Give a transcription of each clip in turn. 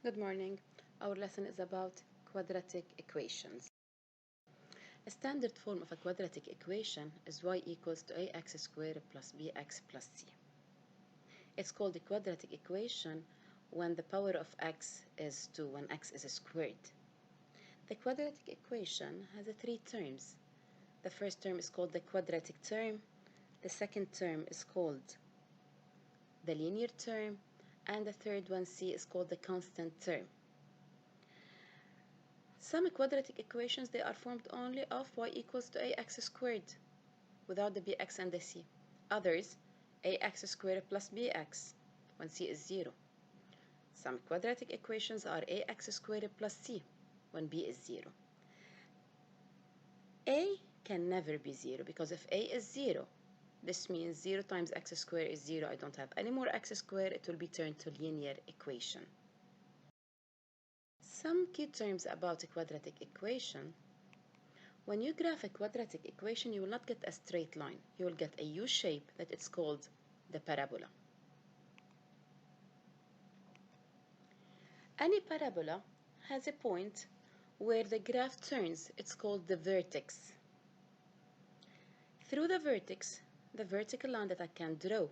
Good morning. Our lesson is about quadratic equations. A standard form of a quadratic equation is y equals to ax squared plus bx plus c. It's called a quadratic equation when the power of x is 2, when x is squared. The quadratic equation has three terms. The first term is called the quadratic term, the second term is called the linear term, and the third one, c, is called the constant term. Some quadratic equations, they are formed only of y equals to ax squared without the bx and the c. Others, ax squared plus bx when c is 0. Some quadratic equations are ax squared plus c when b is 0. A can never be 0 because if a is 0, this means 0 times x squared is 0. I don't have any more x squared. It will be turned to linear equation. Some key terms about a quadratic equation. When you graph a quadratic equation, you will not get a straight line. You will get a U shape that it's called the parabola. Any parabola has a point where the graph turns. It's called the vertex. Through the vertex, the vertical line that I can draw,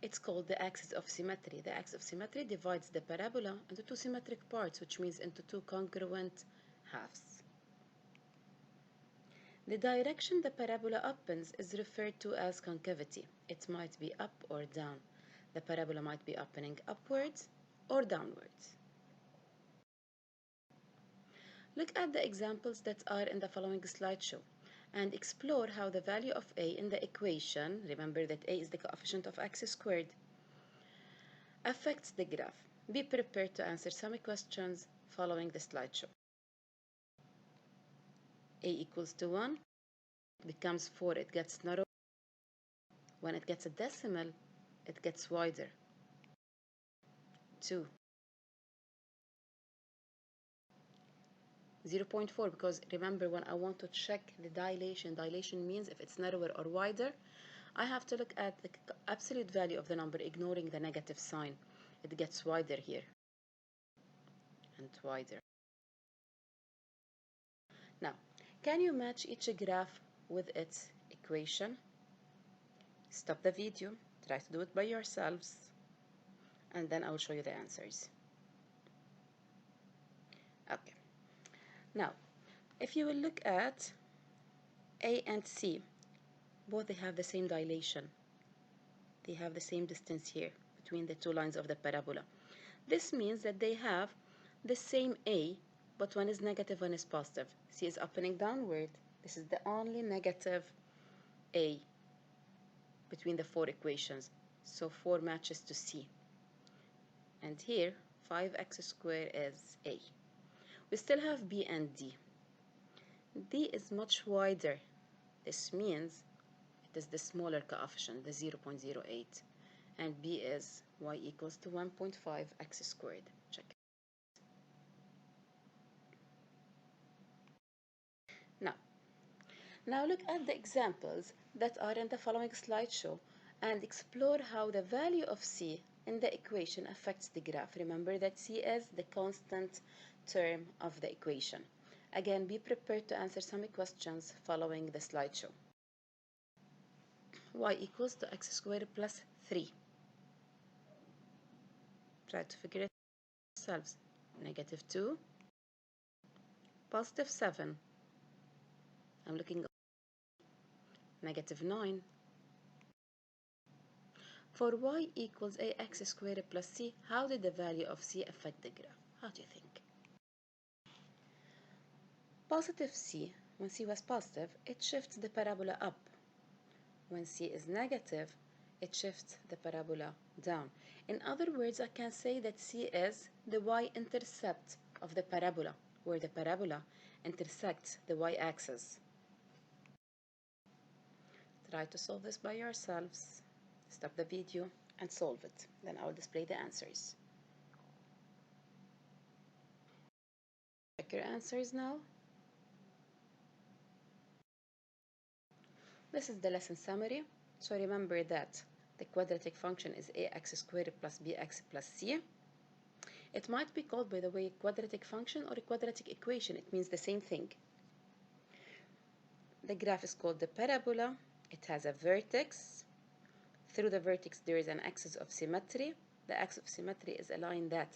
it's called the axis of symmetry. The axis of symmetry divides the parabola into two symmetric parts, which means into two congruent halves. The direction the parabola opens is referred to as concavity. It might be up or down. The parabola might be opening upwards or downwards. Look at the examples that are in the following slideshow and explore how the value of a in the equation, remember that a is the coefficient of x squared, affects the graph. Be prepared to answer some questions following the slideshow. A equals to 1, it becomes 4, it gets narrow. When it gets a decimal, it gets wider. 2. 0.4, because remember when I want to check the dilation means if it's narrower or wider, I have to look at the absolute value of the number, ignoring the negative sign. It gets wider here and wider. Now, can you match each graph with its equation? Stop the video, try to do it by yourselves, and then I will show you the answers. Okay. Now, if you will look at A and C, both they have the same dilation. They have the same distance here between the two lines of the parabola. This means that they have the same A, but one is negative, one is positive. C is opening downward. This is the only negative A between the four equations. So 4 matches to C. And here, 5x squared is A. We still have B and D. D is much wider. This means it is the smaller coefficient, the 0.08. And B is y equals to 1.5 x squared. Check. Now look at the examples that are in the following slideshow and explore how the value of C in the equation affects the graph. Remember that C is the constant term of the equation. Again, be prepared to answer some questions following the slideshow. Y equals to x squared plus 3. Try to figure it yourselves. Negative 2, positive 7. I'm looking at negative 9. For y equals ax squared plus c, how did the value of c affect the graph? How do you think? Positive c, when c was positive, it shifts the parabola up. When c is negative, it shifts the parabola down. In other words, I can say that c is the y-intercept of the parabola, where the parabola intersects the y-axis. Try to solve this by yourselves. Stop the video and solve it. Then I will display the answers. Check your answers now. This is the lesson summary. So remember that the quadratic function is ax squared plus bx plus c. It might be called, by the way, quadratic function or a quadratic equation. It means the same thing. The graph is called the parabola. It has a vertex. Through the vertex, there is an axis of symmetry. The axis of symmetry is a line that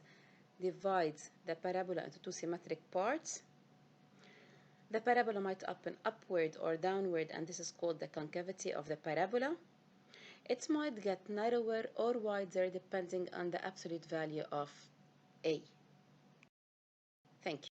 divides the parabola into two symmetric parts. The parabola might open upward or downward, and this is called the concavity of the parabola. It might get narrower or wider depending on the absolute value of A. Thank you.